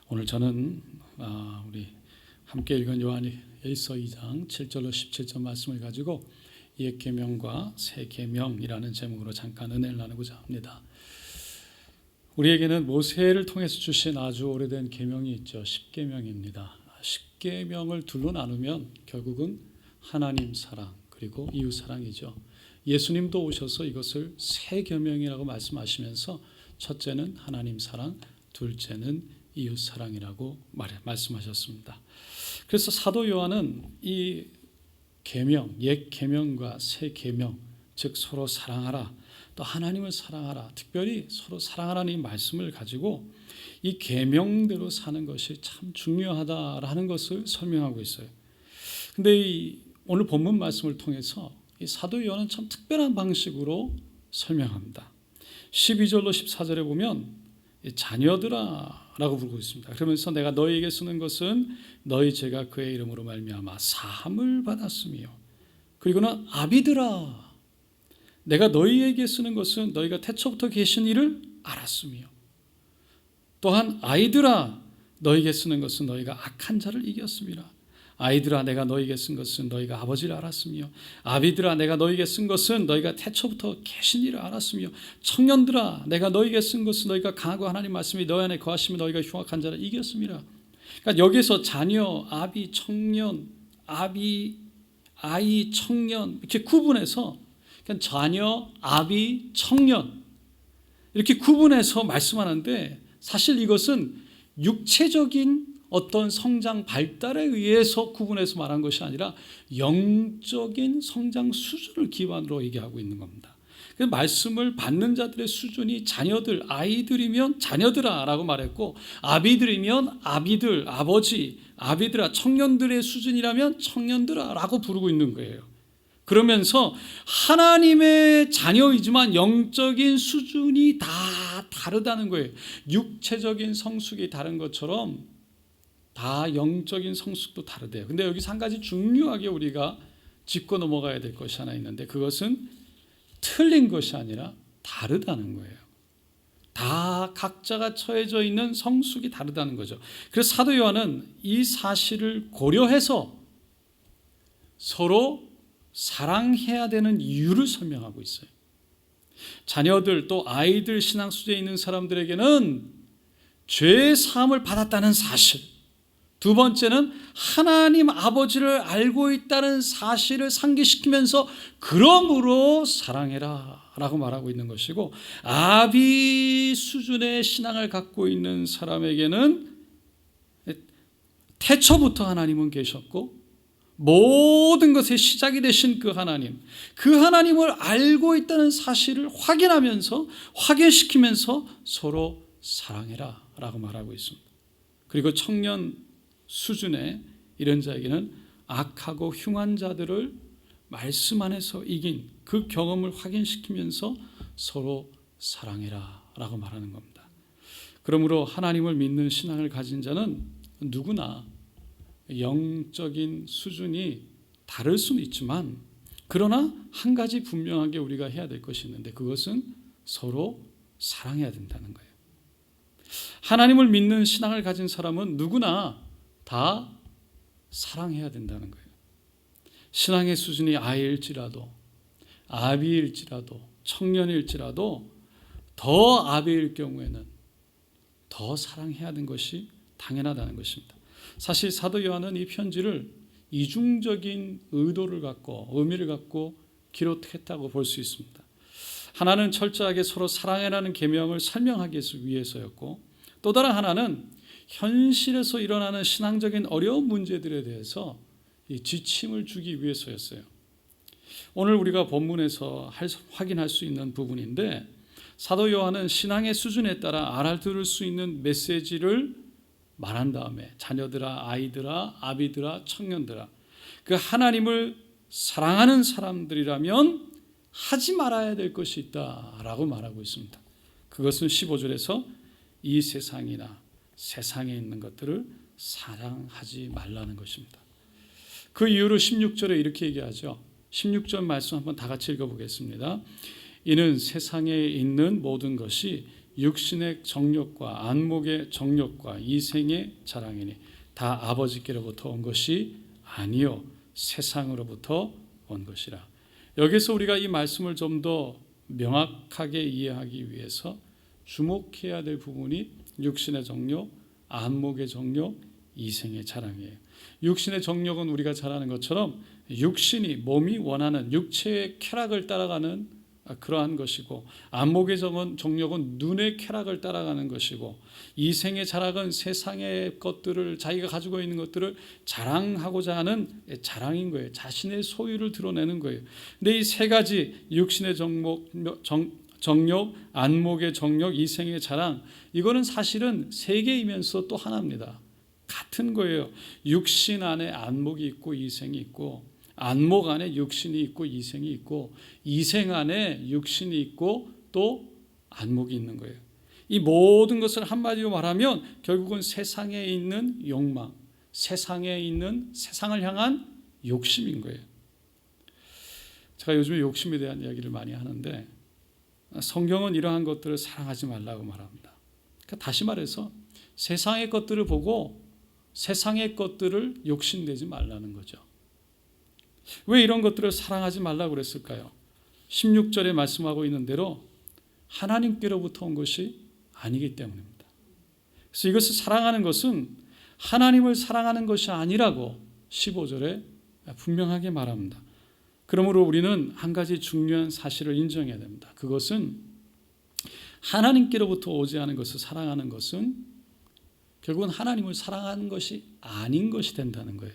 오늘 저는 우리 함께 읽은 요한일서 2장 7절로 17절 말씀을 가지고 옛 계명과 새 계명이라는 제목으로 잠깐 은혜를 나누고자 합니다. 우리에게는 모세를 통해서 주신 아주 오래된 계명이 있죠. 십계명입니다. 십계명을 둘로 나누면 결국은 하나님 사랑 그리고 이웃 사랑이죠. 예수님도 오셔서 이것을 새 계명이라고 말씀하시면서 첫째는 하나님 사랑, 둘째는 이웃 사랑이라고 말씀하셨습니다. 그래서 사도 요한은 이 계명, 옛 계명과 새 계명, 즉 서로 사랑하라, 또 하나님을 사랑하라, 특별히 서로 사랑하라는 이 말씀을 가지고 이 계명대로 사는 것이 참 중요하다라는 것을 설명하고 있어요. 근데 오늘 본문 말씀을 통해서 이 사도 요한은 참 특별한 방식으로 설명합니다. 12절로 14절에 보면 자녀들아 라고 부르고 있습니다. 그러면서 내가 너희에게 쓰는 것은 너희 죄가 그의 이름으로 말미암아 사함을 받았으며, 그리고는 아비들아 내가 너희에게 쓰는 것은 너희가 태초부터 계신 이를 알았으며, 또한 아이들아 너희에게 쓰는 것은 너희가 악한 자를 이겼음이라. 아이들아 내가 너희에게 쓴 것은 너희가 아버지를 알았으며, 아비들아 내가 너희에게 쓴 것은 너희가 태초부터 계신 이를 알았으며, 청년들아 내가 너희에게 쓴 것은 너희가 강하고 하나님 말씀이 너희 안에 거하시며 너희가 흉악한 자를 이겼음이라. 그러니까 여기서 자녀, 아비, 청년, 아비, 아이, 청년 이렇게 구분해서, 그러니까 자녀, 아비, 청년 이렇게 구분해서 말씀하는데, 사실 이것은 육체적인 어떤 성장 발달에 의해서 구분해서 말한 것이 아니라 영적인 성장 수준을 기반으로 얘기하고 있는 겁니다. 그 말씀을 받는 자들의 수준이 자녀들, 아이들이면 자녀들아 라고 말했고, 아비들이면 아비들, 아버지, 아비들아, 청년들의 수준이라면 청년들아 라고 부르고 있는 거예요. 그러면서 하나님의 자녀이지만 영적인 수준이 다 다르다는 거예요. 육체적인 성숙이 다른 것처럼 다 영적인 성숙도 다르대요. 근데 여기서 한 가지 중요하게 우리가 짚고 넘어가야 될 것이 하나 있는데, 그것은 틀린 것이 아니라 다르다는 거예요. 다 각자가 처해져 있는 성숙이 다르다는 거죠. 그래서 사도 요한은 이 사실을 고려해서 서로 사랑해야 되는 이유를 설명하고 있어요. 자녀들 또 아이들 신앙 수준에 있는 사람들에게는 죄의 사함을 받았다는 사실, 두 번째는 하나님 아버지를 알고 있다는 사실을 상기시키면서 그러므로 사랑해라 라고 말하고 있는 것이고, 아비 수준의 신앙을 갖고 있는 사람에게는 태초부터 하나님은 계셨고 모든 것의 시작이 되신 그 하나님을 알고 있다는 사실을 확인하면서 확인시키면서 서로 사랑해라 라고 말하고 있습니다. 그리고 청년 수준의 이런 자에게는 악하고 흉한 자들을 말씀 안에서 이긴 그 경험을 확인시키면서 서로 사랑해라 라고 말하는 겁니다. 그러므로 하나님을 믿는 신앙을 가진 자는 누구나 영적인 수준이 다를 수는 있지만, 그러나 한 가지 분명하게 우리가 해야 될 것이 있는데, 그것은 서로 사랑해야 된다는 거예요. 하나님을 믿는 신앙을 가진 사람은 누구나 다 사랑해야 된다는 거예요. 신앙의 수준이 아이일지라도 아비일지라도 청년일지라도 더 아비일 경우에는 더 사랑해야 하는 것이 당연하다는 것입니다. 사실 사도 요한은 이 편지를 이중적인 의도를 갖고 의미를 갖고 기록했다고 볼 수 있습니다. 하나는 철저하게 서로 사랑해라는 계명을 설명하기 위해서였고, 또 다른 하나는 현실에서 일어나는 신앙적인 어려운 문제들에 대해서 이 지침을 주기 위해서였어요. 오늘 우리가 본문에서 확인할 수 있는 부분인데, 사도 요한은 신앙의 수준에 따라 알아들을 수 있는 메시지를 말한 다음에 자녀들아, 아이들아, 아비들아, 청년들아, 그 하나님을 사랑하는 사람들이라면 하지 말아야 될 것이 있다라고 말하고 있습니다. 그것은 15절에서 이 세상이나 세상에 있는 것들을 사랑하지 말라는 것입니다. 그 이유로 16절에 이렇게 얘기하죠. 16절 말씀 한번 다 같이 읽어보겠습니다. 이는 세상에 있는 모든 것이 육신의 정욕과 안목의 정욕과 이생의 자랑이니 다 아버지께로부터 온 것이 아니요 세상으로부터 온 것이라. 여기서 우리가 이 말씀을 좀 더 명확하게 이해하기 위해서 주목해야 될 부분이 육신의 정욕, 안목의 정욕, 이생의 자랑이에요. 육신의 정욕은 우리가 잘 아는 것처럼 육신이 몸이 원하는 육체의 쾌락을 따라가는 그러한 것이고, 안목의 정욕은 눈의 쾌락을 따라가는 것이고, 이생의 자랑은 세상의 것들을, 자기가 가지고 있는 것들을 자랑하고자 하는 자랑인 거예요. 자신의 소유를 드러내는 거예요. 근데 이 세 가지, 육신의 정욕, 안목의 정욕, 이생의 자랑, 이거는 사실은 세 개이면서 또 하나입니다. 같은 거예요. 육신 안에 안목이 있고 이생이 있고, 안목 안에 육신이 있고 이생이 있고, 이생 안에 육신이 있고 또 안목이 있는 거예요. 이 모든 것을 한마디로 말하면 결국은 세상에 있는 욕망, 세상에 있는 세상을 향한 욕심인 거예요. 제가 요즘에 욕심에 대한 이야기를 많이 하는데, 성경은 이러한 것들을 사랑하지 말라고 말합니다. 그러니까 다시 말해서 세상의 것들을 보고 세상의 것들을 욕심내지 말라는 거죠. 왜 이런 것들을 사랑하지 말라고 그랬을까요? 16절에 말씀하고 있는 대로 하나님께로부터 온 것이 아니기 때문입니다. 그래서 이것을 사랑하는 것은 하나님을 사랑하는 것이 아니라고 15절에 분명하게 말합니다. 그러므로 우리는 한 가지 중요한 사실을 인정해야 됩니다. 그것은 하나님께로부터 오지 않은 것을 사랑하는 것은 결국은 하나님을 사랑하는 것이 아닌 것이 된다는 거예요.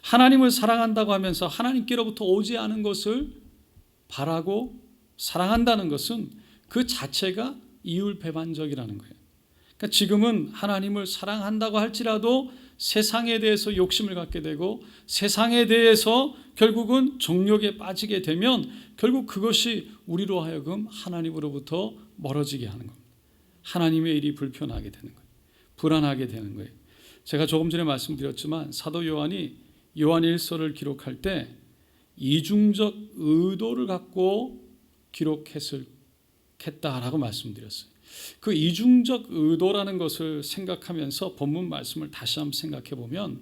하나님을 사랑한다고 하면서 하나님께로부터 오지 않은 것을 바라고 사랑한다는 것은 그 자체가 이율배반적이라는 거예요. 그러니까 지금은 하나님을 사랑한다고 할지라도 세상에 대해서 욕심을 갖게 되고 세상에 대해서 결국은 정욕에 빠지게 되면 결국 그것이 우리로 하여금 하나님으로부터 멀어지게 하는 겁니다. 하나님의 일이 불편하게 되는 거예요. 불안하게 되는 거예요. 제가 조금 전에 말씀드렸지만 사도 요한이 요한 1서를 기록할 때 이중적 의도를 갖고 기록했다라고 말씀드렸어요. 그 이중적 의도라는 것을 생각하면서 본문 말씀을 다시 한번 생각해 보면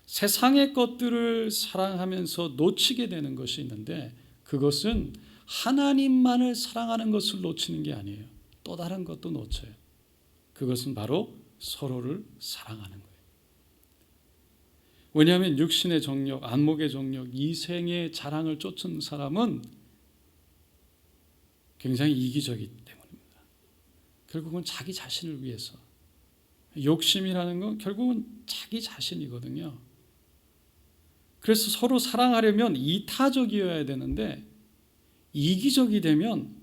세상의 것들을 사랑하면서 놓치게 되는 것이 있는데 그것은 하나님만을 사랑하는 것을 놓치는 게 아니에요. 또 다른 것도 놓쳐요. 그것은 바로 서로를 사랑하는 거예요. 왜냐하면 육신의 정욕, 안목의 정욕, 이생의 자랑을 쫓은 사람은 굉장히 이기적이기 때문입니다. 결국은 자기 자신을 위해서. 욕심이라는 건 결국은 자기 자신이거든요. 그래서 서로 사랑하려면 이타적이어야 되는데 이기적이 되면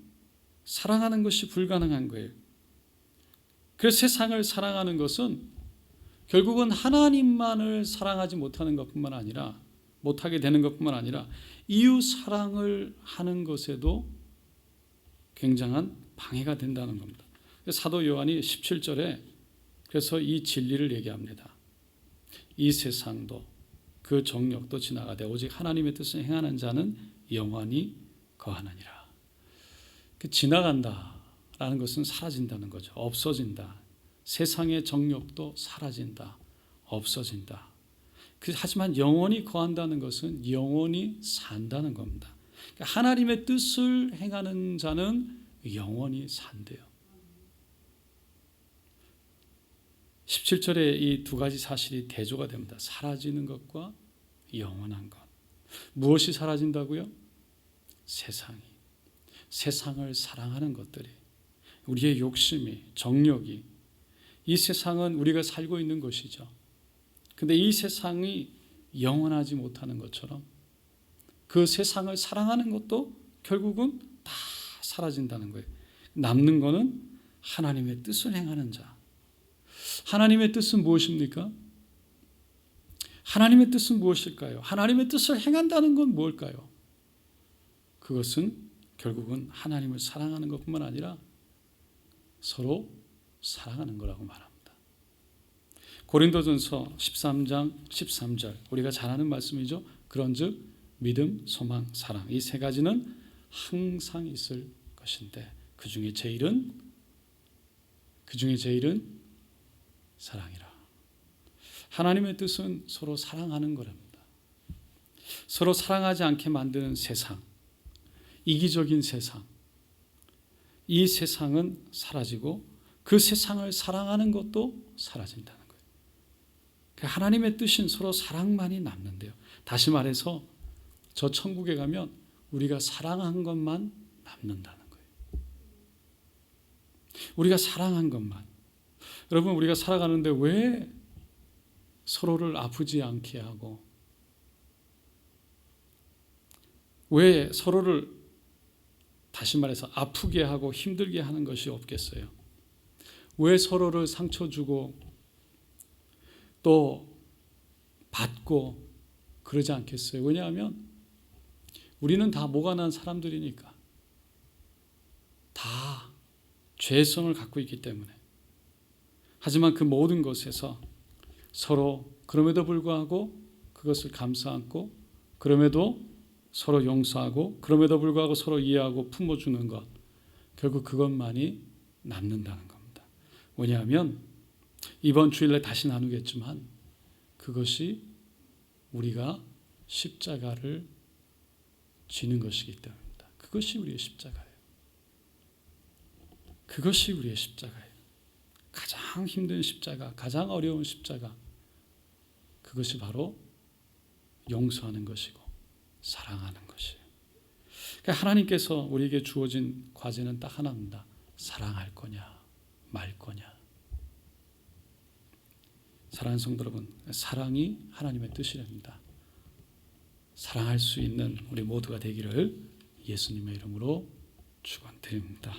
사랑하는 것이 불가능한 거예요. 그래서 세상을 사랑하는 것은 결국은 하나님만을 사랑하지 못하는 것뿐만 아니라 못하게 되는 것뿐만 아니라 이웃 사랑을 하는 것에도 굉장한 방해가 된다는 겁니다. 사도 요한이 17절에 그래서 이 진리를 얘기합니다. 이 세상도 그 정욕도 지나가되 오직 하나님의 뜻을 행하는 자는 영원히 거하느니라. 지나간다라는 것은 사라진다는 거죠. 없어진다. 세상의 정욕도 사라진다. 없어진다. 하지만 영원히 거한다는 것은 영원히 산다는 겁니다. 하나님의 뜻을 행하는 자는 영원히 산대요. 17절에 이 두 가지 사실이 대조가 됩니다. 사라지는 것과 영원한 것. 무엇이 사라진다고요? 세상이. 세상을 사랑하는 것들이. 우리의 욕심이, 정욕이. 이 세상은 우리가 살고 있는 것이죠. 근데 이 세상이 영원하지 못하는 것처럼 그 세상을 사랑하는 것도 결국은 다 사라진다는 거예요. 남는 거는 하나님의 뜻을 행하는 자. 하나님의 뜻은 무엇입니까? 하나님의 뜻은 무엇일까요? 하나님의 뜻을 행한다는 건 무엇일까요? 그것은 결국은 하나님을 사랑하는 것뿐만 아니라 서로 사랑하는 거라고 말합니다. 고린도전서 13장 13절 우리가 잘 아는 말씀이죠. 그런즉 믿음, 소망, 사랑 이 세 가지는 항상 있을 것인데 그 중에 제일은 사랑이라. 하나님의 뜻은 서로 사랑하는 거랍니다. 서로 사랑하지 않게 만드는 세상, 이기적인 세상, 이 세상은 사라지고 그 세상을 사랑하는 것도 사라진다는 거예요. 하나님의 뜻은 서로 사랑만이 남는데요. 다시 말해서 저 천국에 가면 우리가 사랑한 것만 남는다는 거예요. 우리가 사랑한 것만. 여러분, 우리가 살아가는데 왜 서로를 아프지 않게 하고, 왜 서로를 다시 말해서 아프게 하고 힘들게 하는 것이 없겠어요? 왜 서로를 상처 주고 또 받고 그러지 않겠어요? 왜냐하면 우리는 다 모가난 사람들이니까, 다 죄성을 갖고 있기 때문에. 하지만 그 모든 것에서 서로 그럼에도 불구하고 그것을 감싸 안고, 그럼에도 서로 용서하고, 그럼에도 불구하고 서로 이해하고 품어주는 것, 결국 그것만이 남는다는 겁니다. 왜냐하면 이번 주일에 다시 나누겠지만 그것이 우리가 십자가를 지는 것이기 때문입니다. 그것이 우리의 십자가예요. 그것이 우리의 십자가예요. 가장 힘든 십자가, 가장 어려운 십자가, 그것이 바로 용서하는 것이고 사랑하는 것이에요. 그러니까 하나님께서 우리에게 주어진 과제는 딱 하나입니다. 사랑할 거냐 말 거냐. 사랑하는 성도 여러분, 사랑이 하나님의 뜻이랍니다. 사랑할 수 있는 우리 모두가 되기를 예수님의 이름으로 축원드립니다.